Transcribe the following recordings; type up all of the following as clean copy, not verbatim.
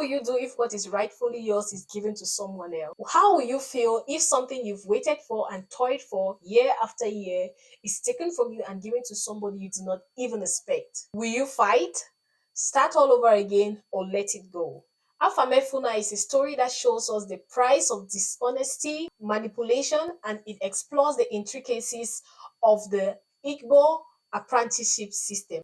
will you do if what is rightfully yours is given to someone else? How will you feel if something you've waited for and toiled for year after year is taken from you and given to somebody you did not even expect? Will you fight, start all over again, or let it go? Afamefuna is a story that shows us the price of dishonesty, manipulation, and it explores the intricacies of the Igbo apprenticeship system.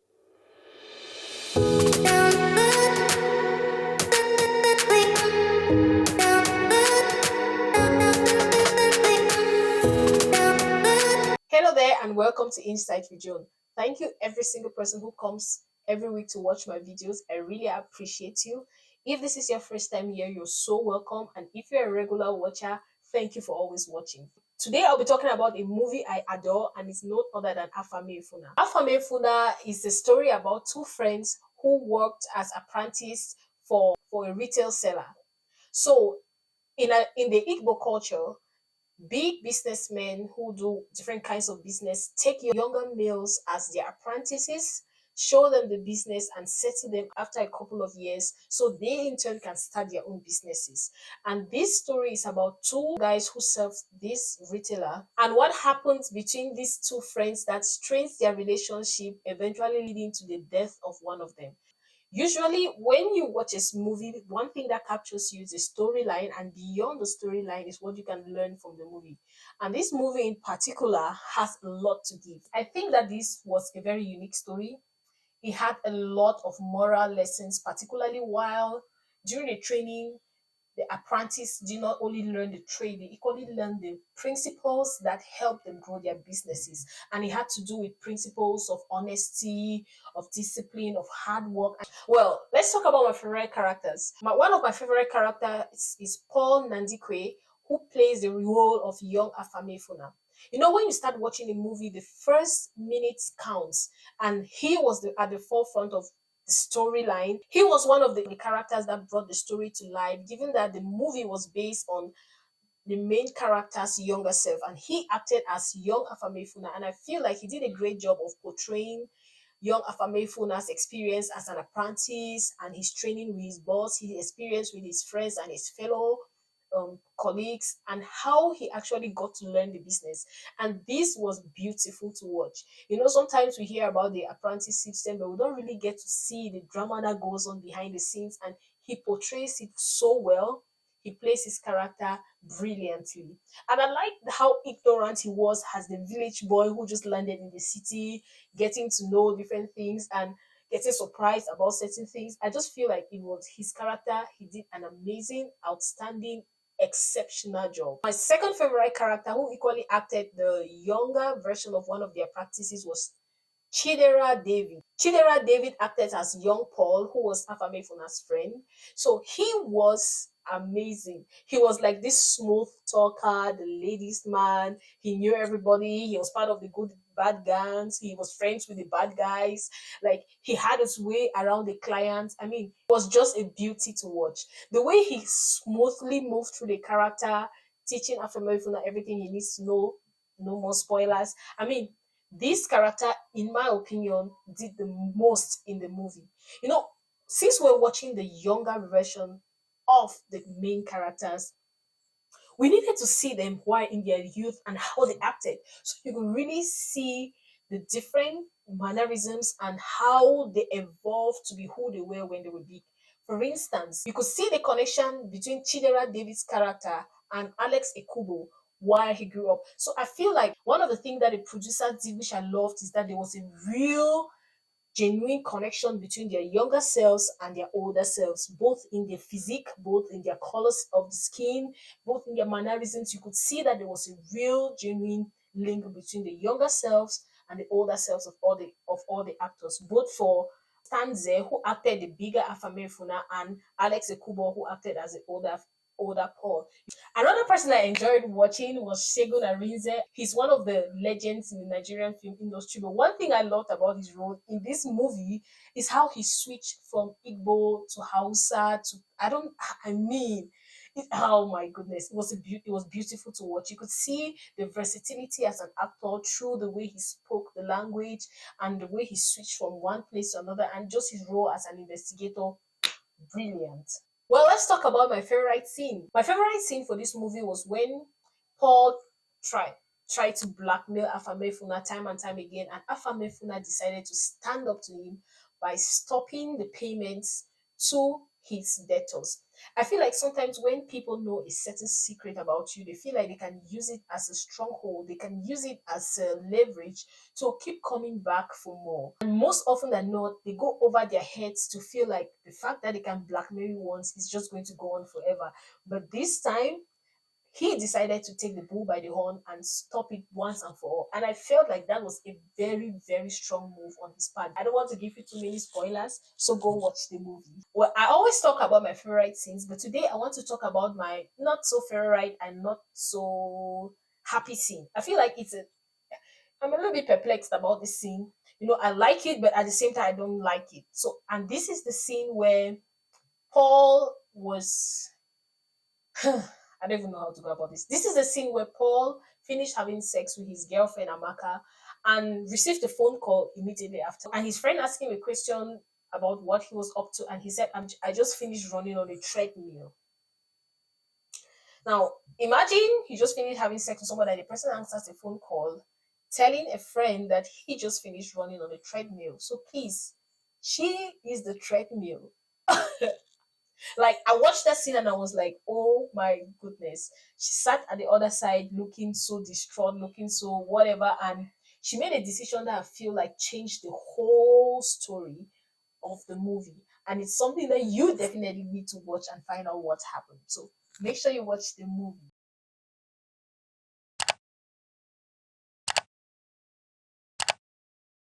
Hello there and welcome to Insight with Joan. Thank you every single person who comes every week to watch my videos. I really appreciate you. If this is your first time here, you're so welcome. And if you're a regular watcher, thank you for always watching. Today I'll be talking about a movie I adore and it's no other than Afamefuna. Afamefuna is a story about two friends who worked as apprentices for a retail seller. So in the Igbo culture, big businessmen who do different kinds of business take younger males as their apprentices, show them the business and settle them after a couple of years so they in turn can start their own businesses. And this story is about two guys who serve this retailer and what happens between these two friends that strains their relationship, eventually leading to the death of one of them. Usually, when you watch a movie, one thing that captures you is the storyline, and beyond the storyline is what you can learn from the movie. And this movie in particular has a lot to give. I think that this was a very unique story. It had a lot of moral lessons, particularly while during the training, the apprentice did not only learn the trade, they equally learned the principles that help them grow their businesses. And it had to do with principles of honesty, of discipline, of hard work. Well, let's talk about my favorite characters. One of my favorite characters is Paul Nandikwe, who plays the role of young Afamefuna. You know, when you start watching a movie, the first minutes counts, and he was at the forefront of the storyline. He was one of the characters that brought the story to life, given that the movie was based on the main character's younger self, and he acted as young Afamefuna. And I feel like he did a great job of portraying young Afamefuna's experience as an apprentice and his training with his boss, his experience with his friends and his fellow colleagues, and how he actually got to learn the business. And this was beautiful to watch. You know, sometimes we hear about the apprentice system, but we don't really get to see the drama that goes on behind the scenes, and he portrays it so well. He plays his character brilliantly. And I like how ignorant he was as the village boy who just landed in the city, getting to know different things and getting surprised about certain things. I just feel like it was his character. He did an amazing, outstanding, exceptional job. My second favorite character, who equally acted the younger version of one of their practices, was Chidera David. Chidera David acted as young Paul, who was Afamefuna's friend. So he was amazing. He was like this smooth talker, the ladies' man. He knew everybody. He was part of the good bad gangs. He was friends with the bad guys. Like, he had his way around the clients. I mean, it was just a beauty to watch. The way he smoothly moved through the character, teaching Afamefuna everything he needs to know. No more spoilers. I mean, this character, in my opinion, did the most in the movie. You know, since we're watching the younger version of the main characters, we needed to see them while in their youth and how they acted. So you could really see the different mannerisms and how they evolved to be who they were when they were big. For instance, you could see the connection between Chidera David's character and Alexx Ekubo while he grew up. So I feel like one of the things that the producer did, which I loved, is that there was a real genuine connection between their younger selves and their older selves, both in their physique, both in their colors of the skin, both in their mannerisms. You could see that there was a real genuine link between the younger selves and the older selves of all the actors, both for Stanze, who acted the bigger Afamefuna, and Alexx Ekubo, who acted as the older Paul. Another person I enjoyed watching was Segun Arinze. He's one of the legends in the Nigerian film industry. But one thing I loved about his role in this movie is how he switched from Igbo to Hausa to oh my goodness, it was beautiful to watch. You could see the versatility as an actor through the way he spoke the language and the way he switched from one place to another, and just his role as an investigator, brilliant. Well, let's talk about my favorite scene. My favorite scene for this movie was when Paul tried tried to blackmail Afamefuna time and time again, and Afamefuna decided to stand up to him by stopping the payments to his debtors. I feel like sometimes when people know a certain secret about you, they feel like they can use it as a stronghold, they can use it as a leverage to keep coming back for more. And most often than not, they go over their heads to feel like the fact that they can blackmail you once is just going to go on forever. But this time, he decided to take the bull by the horn and stop it once and for all. And I felt like that was a very, very strong move on his part. I don't want to give you too many spoilers, so go watch the movie. Well, I always talk about my favorite scenes, but today I want to talk about my not so favorite and not so happy scene. I feel like I'm a little bit perplexed about this scene. I like it, but at the same time, I don't like it. So, and this is the scene where Paul was I don't even know how to go about this. This is the scene where Paul finished having sex with his girlfriend Amaka and received a phone call immediately after. And his friend asked him a question about what he was up to, and he said, I just finished running on a treadmill. Now, imagine he just finished having sex with somebody, and the person answers the phone call telling a friend that he just finished running on a treadmill. So please, she is the treadmill. Like I watched that scene and I was like, oh my goodness. She sat at the other side looking so distraught, looking so whatever, and she made a decision that I feel like changed the whole story of the movie. And it's something that you definitely need to watch and find out what happened. So make sure you watch the movie.